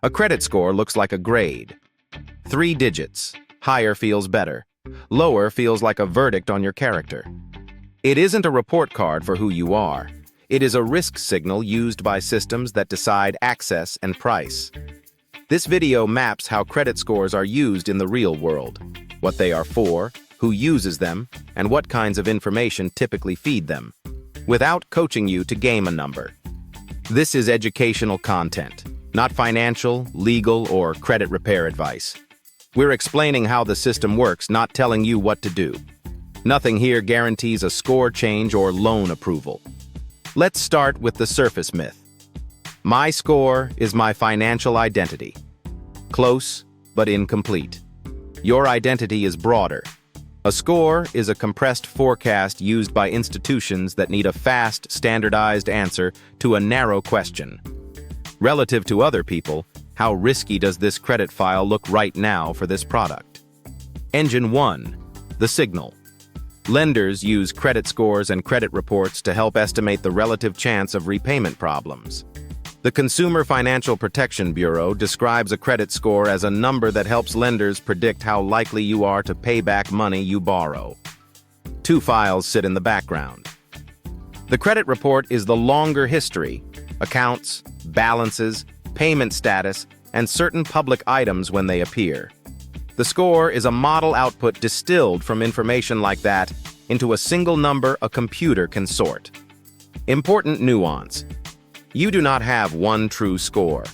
A credit score looks like a grade. 3 digits. Higher feels better. Lower feels like a verdict on your character. It isn't a report card for who you are. It is a risk signal used by systems that decide access and price. This video maps how credit scores are used in the real world, what they are for, who uses them, and what kinds of information typically feed them, without coaching you to game a number. This is educational content, not financial, legal, or credit repair advice. We're explaining how the system works, not telling you what to do. Nothing here guarantees a score change or loan approval. Let's start with the surface myth. My score is my financial identity. Close, but incomplete. Your identity is broader. A score is a compressed forecast used by institutions that need a fast, standardized answer to a narrow question. Relative to other people, how risky does this credit file look right now for this product? Engine 1. The signal. Lenders use credit scores and credit reports to help estimate the relative chance of repayment problems. The Consumer Financial Protection Bureau describes a credit score as a number that helps lenders predict how likely you are to pay back money you borrow. 2 files sit in the background. The credit report is the longer history, accounts, balances, payment status, and certain public items when they appear. The score is a model output distilled from information like that into a single number a computer can sort. Important nuance. You do not have one true score.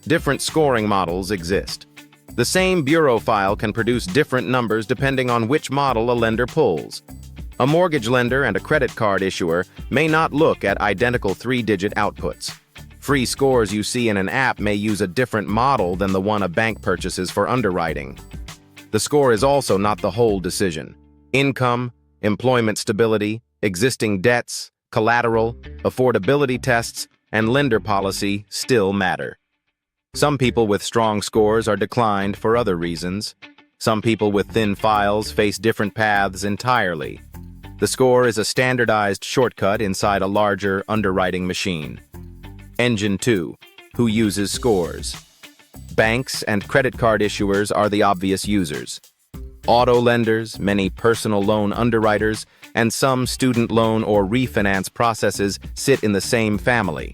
Different scoring models exist. The same bureau file can produce different numbers depending on which model a lender pulls. A mortgage lender and a credit card issuer may not look at identical 3-digit outputs. Free scores you see in an app may use a different model than the one a bank purchases for underwriting. The score is also not the whole decision. Income, employment stability, existing debts, collateral, affordability tests, and lender policy still matter. Some people with strong scores are declined for other reasons. Some people with thin files face different paths entirely. The score is a standardized shortcut inside a larger underwriting machine. Engine 2. Who uses scores? Banks and credit card issuers are the obvious users. Auto lenders, many personal loan underwriters, and some student loan or refinance processes sit in the same family.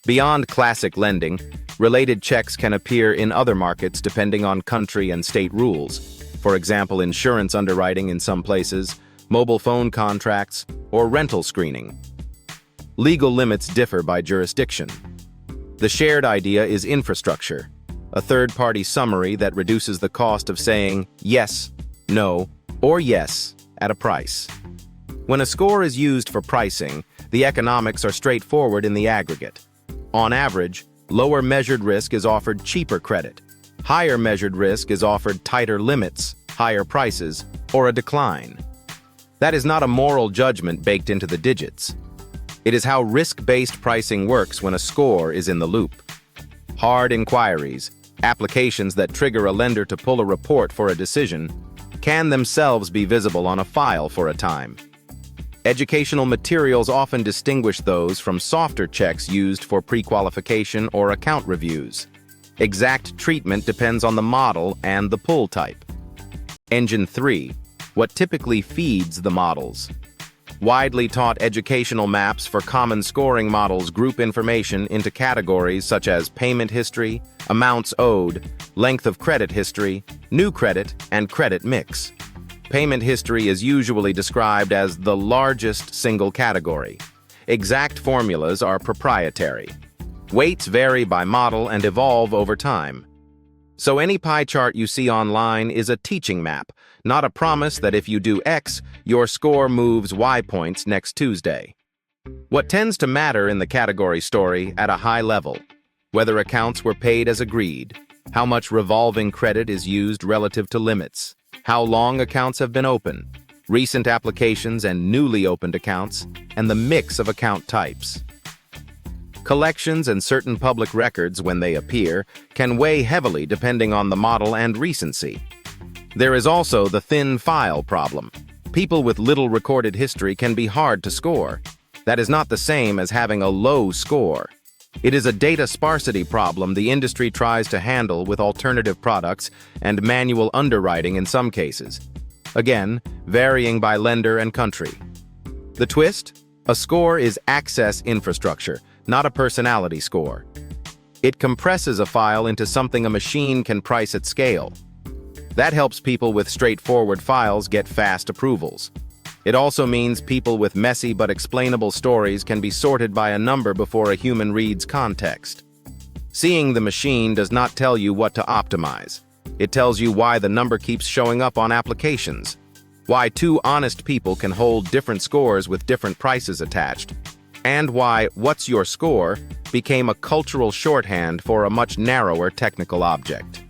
Beyond classic lending, related checks can appear in other markets depending on country and state rules. For example, insurance underwriting in some places, mobile phone contracts, or rental screening. Legal limits differ by jurisdiction. The shared idea is infrastructure, a third-party summary that reduces the cost of saying yes, no, or yes at a price. When a score is used for pricing, the economics are straightforward in the aggregate. On average, lower measured risk is offered cheaper credit. Higher measured risk is offered tighter limits, higher prices, or a decline. That is not a moral judgment baked into the digits. It is how risk-based pricing works when a score is in the loop. Hard inquiries, applications that trigger a lender to pull a report for a decision, can themselves be visible on a file for a time. Educational materials often distinguish those from softer checks used for pre-qualification or account reviews. Exact treatment depends on the model and the pull type. Engine 3. What typically feeds the models? Widely taught educational maps for common scoring models group information into categories such as payment history, amounts owed, length of credit history, new credit, and credit mix. Payment history is usually described as the largest single category. Exact formulas are proprietary. Weights vary by model and evolve over time. So any pie chart you see online is a teaching map, not a promise that if you do X, your score moves Y points next Tuesday. What tends to matter in the category story at a high level? Whether accounts were paid as agreed, how much revolving credit is used relative to limits, how long accounts have been open, recent applications and newly opened accounts, and the mix of account types. Collections and certain public records, when they appear, can weigh heavily depending on the model and recency. There is also the thin file problem. People with little recorded history can be hard to score. That is not the same as having a low score. It is a data sparsity problem the industry tries to handle with alternative products and manual underwriting in some cases. Again, varying by lender and country. The twist? A score is access infrastructure, not a personality score. It compresses a file into something a machine can price at scale. That helps people with straightforward files get fast approvals. It also means people with messy but explainable stories can be sorted by a number before a human reads context. Seeing the machine does not tell you what to optimize. It tells you why the number keeps showing up on applications, why two honest people can hold different scores with different prices attached, and why "what's your score" became a cultural shorthand for a much narrower technical object.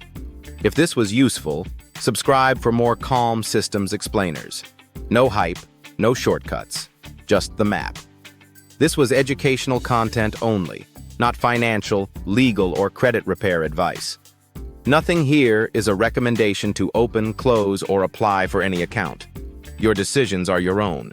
If this was useful, subscribe for more calm systems explainers. No hype, no shortcuts, just the map. This was educational content only, not financial, legal, or credit repair advice. Nothing here is a recommendation to open, close, or apply for any account. Your decisions are your own.